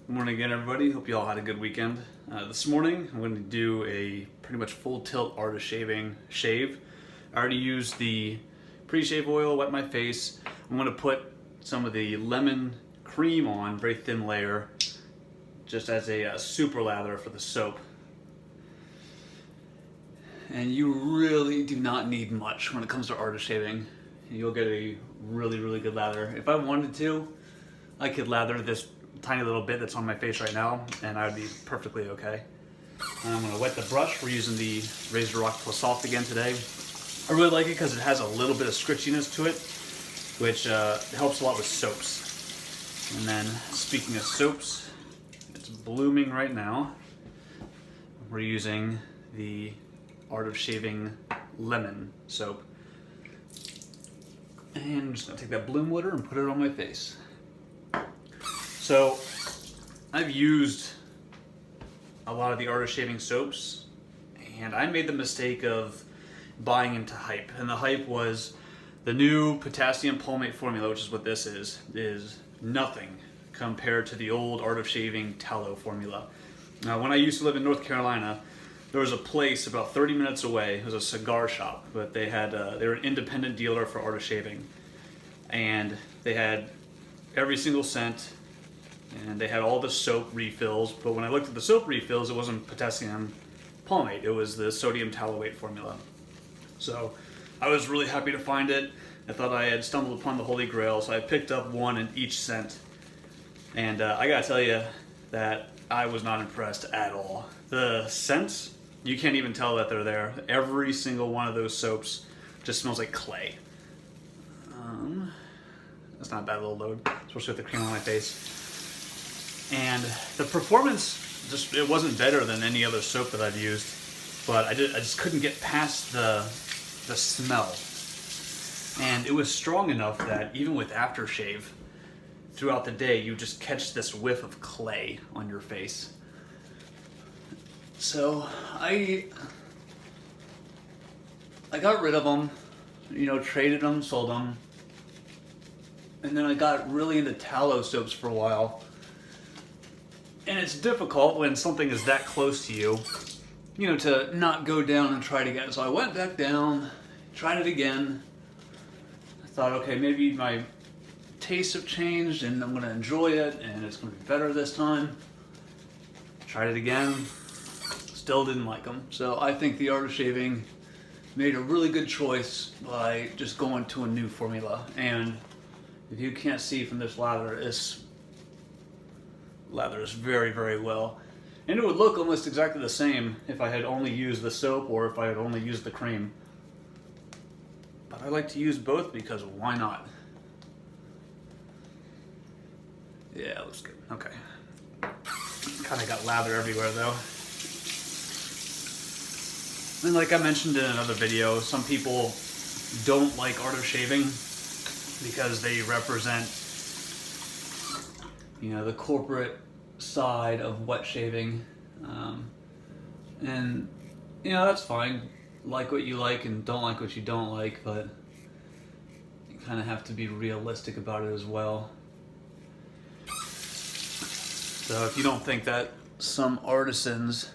Good morning again, everybody. Hope you all had a good weekend. This morning, I'm going to do a pretty much full tilt artist shaving shave. I already used the pre-shave oil, wet my face. I'm going to put some of the lemon cream on, very thin layer, just as a super lather for the soap. And you really do not need much when it comes to artist shaving. You'll get a really good lather. If I wanted to, I could lather this tiny little bit that's on my face right now, and I would be perfectly okay. I'm going to wet the brush. We're using the Razorock Plissoft again today. I really like it because it has a little bit of scritchiness to it, which helps a lot with soaps. And then, speaking of soaps, it's blooming right now. We're using the Art of Shaving Lemon soap. And I'm just going to take that bloom water and put it on my face. So, I've used a lot of the Art of Shaving soaps, and I made the mistake of buying into hype. And the hype was the new potassium palmate formula, which is what this is nothing compared to the old Art of Shaving tallow formula. Now, when I used to live in North Carolina, there was a place about 30 minutes away. It was a cigar shop, but they were an independent dealer for Art of Shaving, and they had every single scent. And they had all the soap refills, but when I looked at the soap refills, it wasn't potassium palmate, it was the sodium tallowate formula. So I was really happy to find it. I thought I had stumbled upon the Holy Grail, so I picked up one in each scent. And I gotta tell you that I was not impressed at all. The scents, you can't even tell that they're there. Every single one of those soaps just smells like clay. That's not a bad little load, especially with the cream on my face. And the performance, it wasn't better than any other soap that I've used, but I just couldn't get past the smell. And it was strong enough that even with aftershave, throughout the day, you just catch this whiff of clay on your face. So I got rid of them, traded them, sold them. And then I got really into tallow soaps for a while. And it's difficult when something is that close to you, to not go down and try it again. So I went back down, tried it again. I thought, okay, maybe my tastes have changed and I'm going to enjoy it and it's going to be better this time. Tried it again, still didn't like them. So I think the Art of Shaving made a really good choice by just going to a new formula. And if you can't see from this lather, this lathers very well, and it would look almost exactly the same if I had only used the soap or if I had only used the cream, but I like to use both because why not? Yeah, it looks good. Okay, kind of got lather everywhere though. And like I mentioned in another video, some people don't like Art of Shaving because they represent the corporate side of wet shaving, and that's fine. Like what you like and don't like what you don't like, but you kind of have to be realistic about it as well. So if you don't think that some artisans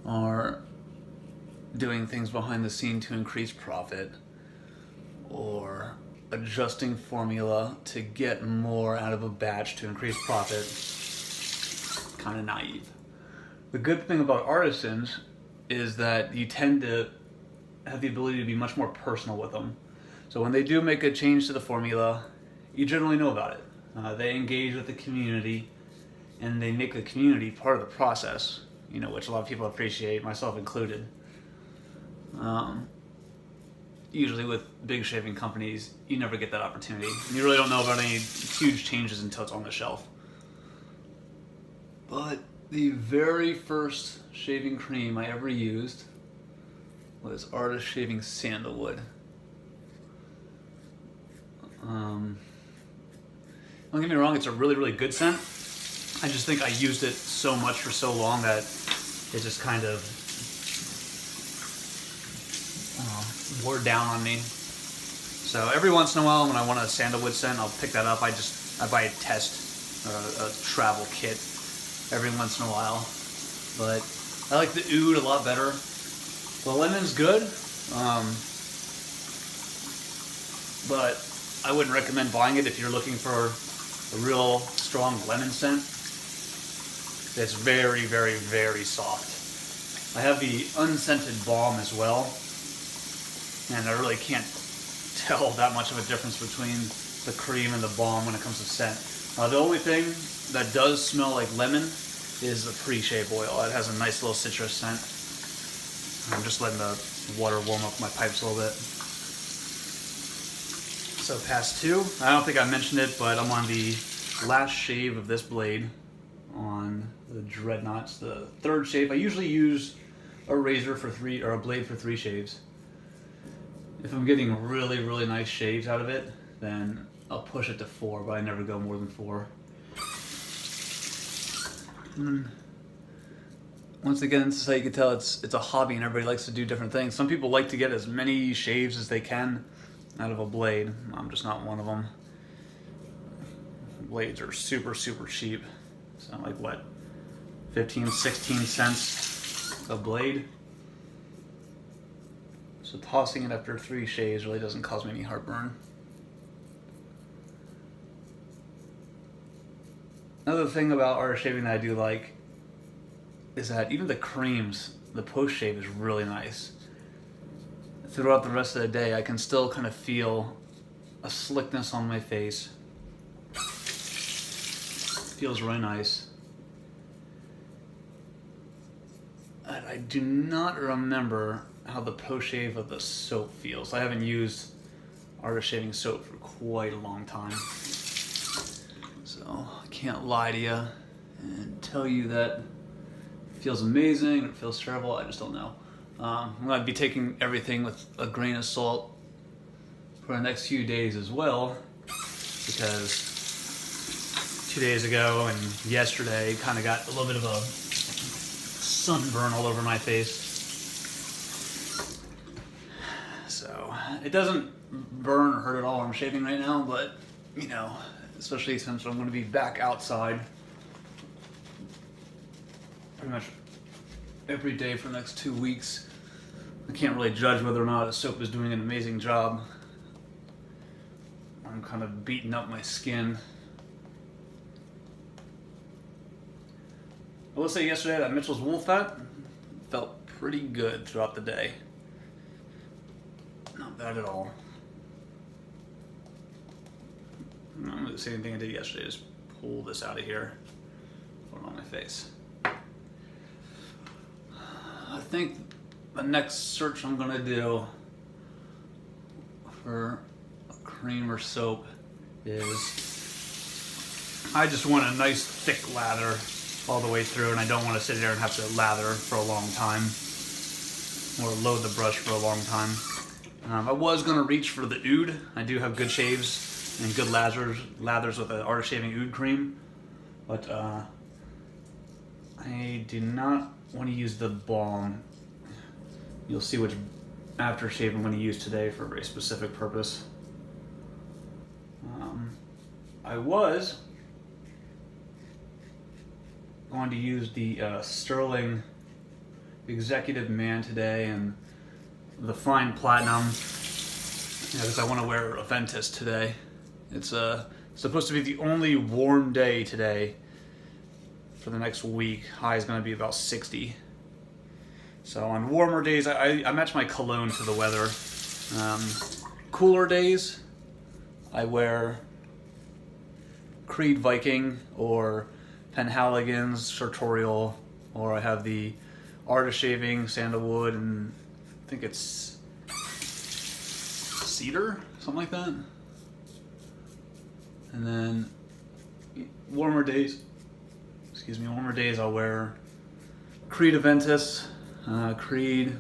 are doing things behind the scene to increase profit or adjusting formula to get more out of a batch to increase profit, kind of naive. The good thing about artisans is that you tend to have the ability to be much more personal with them. So when they do make a change to the formula, you generally know about it. They engage with the community and they make the community part of the process, which a lot of people appreciate, myself included. Usually with big shaving companies, you never get that opportunity. You really don't know about any huge changes until it's on the shelf. But the very first shaving cream I ever used was Art of Shaving Sandalwood. Don't get me wrong, it's a really good scent. I just think I used it so much for so long that it just kind of wore down on me. So every once in a while when I want a sandalwood scent, I'll pick that up. I buy a test a travel kit every once in a while. But I like the oud a lot better. The lemon's good, but I wouldn't recommend buying it if you're looking for a real strong lemon scent. It's very, very, very soft. I have the unscented balm as well, and I really can't tell that much of a difference between the cream and the balm when it comes to scent. The only thing that does smell like lemon is the pre-shave oil. It has a nice little citrus scent. I'm just letting the water warm up my pipes a little bit. So pass 2, I don't think I mentioned it, but I'm on the last shave of this blade on the Dreadnaught. It's the 3rd shave. I usually use a razor for 3, or a blade for 3 shaves. If I'm getting really, really nice shaves out of it, then I'll push it to 4, but I never go more than 4. Once again, this is how you can tell it's a hobby and everybody likes to do different things. Some people like to get as many shaves as they can out of a blade. I'm just not one of them. Blades are super, super cheap. So like what, 15, 16 cents a blade? So tossing it after 3 shaves really doesn't cause me any heartburn. Another thing about artist shaving that I do like is that even the creams, the post shave is really nice. Throughout the rest of the day, I can still kind of feel a slickness on my face. Feels really nice. And I do not remember how the post shave of the soap feels. I haven't used artist shaving soap for quite a long time. So I can't lie to you and tell you that it feels amazing or it feels terrible. I just don't know. I'm going to be taking everything with a grain of salt for the next few days as well, because 2 days ago and yesterday kind of got a little bit of a sunburn all over my face. So it doesn't burn or hurt at all when I'm shaving right now, but you know, especially since I'm going to be back outside pretty much every day for the next 2 weeks. I can't really judge whether or not a soap is doing an amazing job. I'm kind of beating up my skin. I will say yesterday that Mitchell's wool fat felt pretty good throughout the day. Not bad at all. I'm going to do the same thing I did yesterday, just pull this out of here, put it on my face. I think the next search I'm going to do for a cream or soap is, I just want a nice thick lather all the way through, and I don't want to sit there and have to lather for a long time or load the brush for a long time. I was going to reach for the oud. I do have good shaves and good lathers with an artist shaving oud cream, but I do not want to use the balm. You'll see which aftershave I'm going to use today for a very specific purpose. I was going to use the Sterling Executive Man today and the Fine Platinum, because I want to wear Aventus today. It's supposed to be the only warm day today for the next week. High is going to be about 60. So on warmer days, I match my cologne to the weather. Cooler days, I wear Creed Viking or Penhaligon's Sartorial, or I have the Artist Shaving Sandalwood, and I think it's Cedar, something like that. And then warmer days I'll wear Creed Aventus, Creed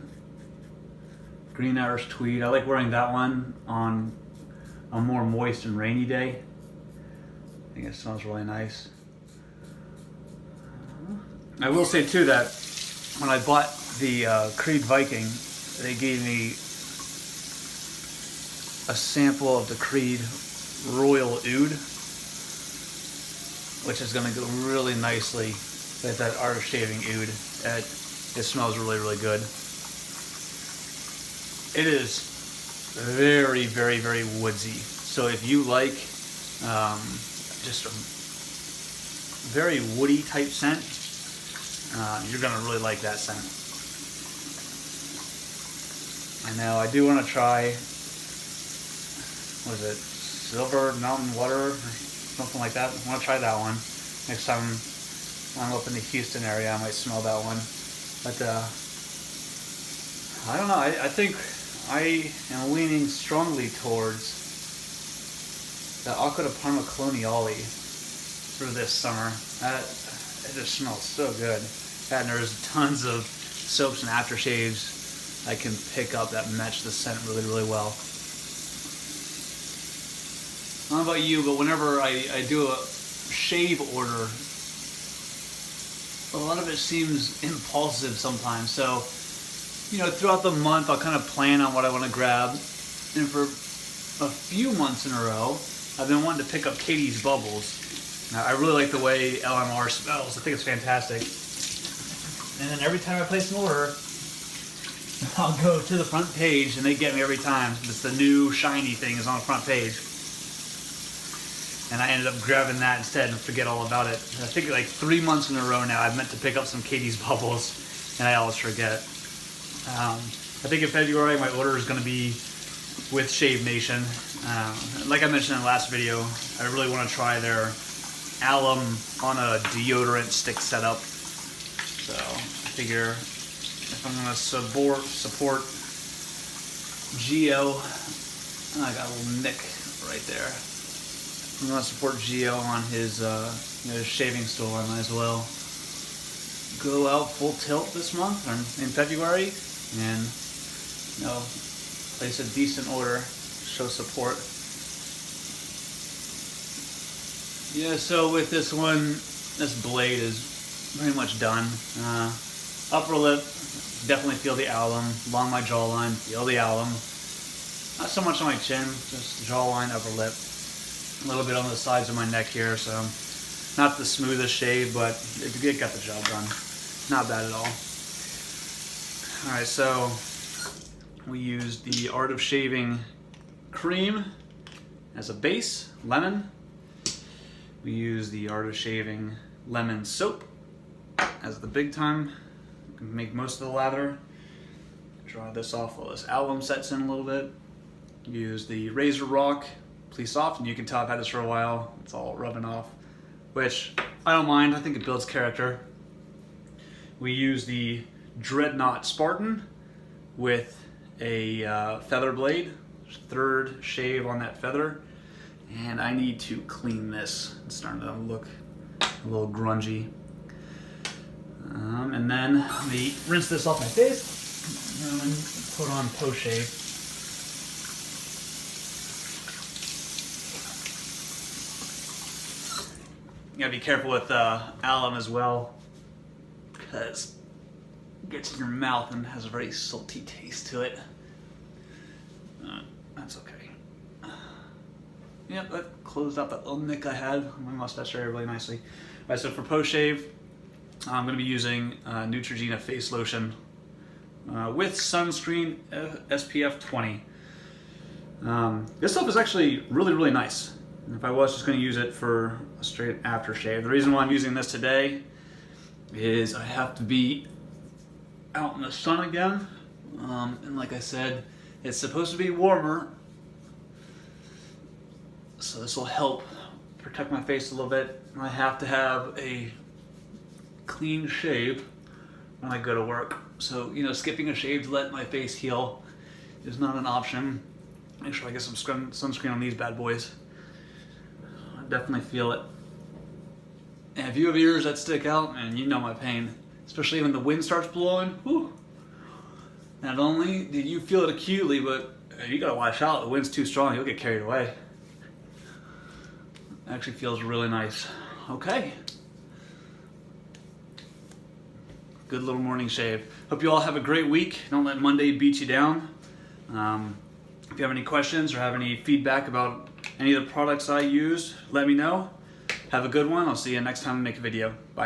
Green Irish Tweed. I like wearing that one on a more moist and rainy day. I think it smells really nice. I will say too that when I bought the Creed Viking, they gave me a sample of the Creed Royal Oud, which is going to go really nicely with that art of shaving oud. It smells really, really good. It is very, very, very woodsy. So if you like just a very woody type scent, you're going to really like that scent. And now I do want to try, what is it, Silver Mountain Water, or something like that. I want to try that one. Next time I'm up in the Houston area, I might smell that one. But I don't know, I think I am leaning strongly towards the Acqua di Parma Coloniale for this summer. It just smells so good. And there's tons of soaps and aftershaves I can pick up that match the scent really, really well. I don't know about you, but whenever I do a shave order, a lot of it seems impulsive sometimes. So, you know, throughout the month, I'll kind of plan on what I want to grab. And for a few months in a row, I've been wanting to pick up Katie's Bubbles. Now, I really like the way LMR smells. I think it's fantastic. And then every time I place an order, I'll go to the front page, and they get me every time. It's the new shiny thing is on the front page. And I ended up grabbing that instead and forget all about it. I think like 3 months in a row now I've meant to pick up some Katie's Bubbles, and I always forget. I think in February my order is going to be with Shave Nation. Like I mentioned in the last video, I really want to try their alum on a deodorant stick setup. So I figure if I'm going to support Geo, I got a little nick right there. I'm going to support Geo on his shaving store. I might as well go out full tilt this month or in February and place a decent order, show support. Yeah, so with this one, this blade is pretty much done. Upper lip, definitely feel the alum. Along my jawline, feel the alum. Not so much on my chin, just jawline, upper lip. A little bit on the sides of my neck here, so not the smoothest shave, but it got the job done. Not bad at all. Alright, so we used the Art of Shaving cream as a base, lemon. We used the Art of Shaving lemon soap as the big time. We can make most of the lather. Dry this off while this alum sets in a little bit. Use the Razorock Plissoft, and you can tell I've had this for a while. It's all rubbing off, which I don't mind. I think it builds character. We use the Dreadnaught Spartan with a feather blade, third shave on that feather, and I need to clean this. It's starting to look a little grungy. And then let me rinse this off my face and then put on post shave. You gotta be careful with alum as well, because it gets in your mouth and has a very salty taste to it. That's okay. Yep, that closed out that little nick I had on my mustache area really nicely. Alright, so for post shave, I'm going to be using Neutrogena face lotion with sunscreen SPF 20. This stuff is actually really, really nice. If I was just going to use it for a straight aftershave. The reason why I'm using this today is I have to be out in the sun again. And like I said, it's supposed to be warmer. So this will help protect my face a little bit. I have to have a clean shave when I go to work. So, skipping a shave to let my face heal is not an option. Make sure I get some sunscreen on these bad boys. Definitely feel it. And if you have ears that stick out, man, you know my pain. Especially when the wind starts blowing. Whew. Not only do you feel it acutely, but you gotta watch out. The wind's too strong, you'll get carried away. It actually feels really nice. Okay. Good little morning shave. Hope you all have a great week. Don't let Monday beat you down. If you have any questions or have any feedback about any of the products I use, let me know. Have a good one. I'll see you next time I make a video. Bye.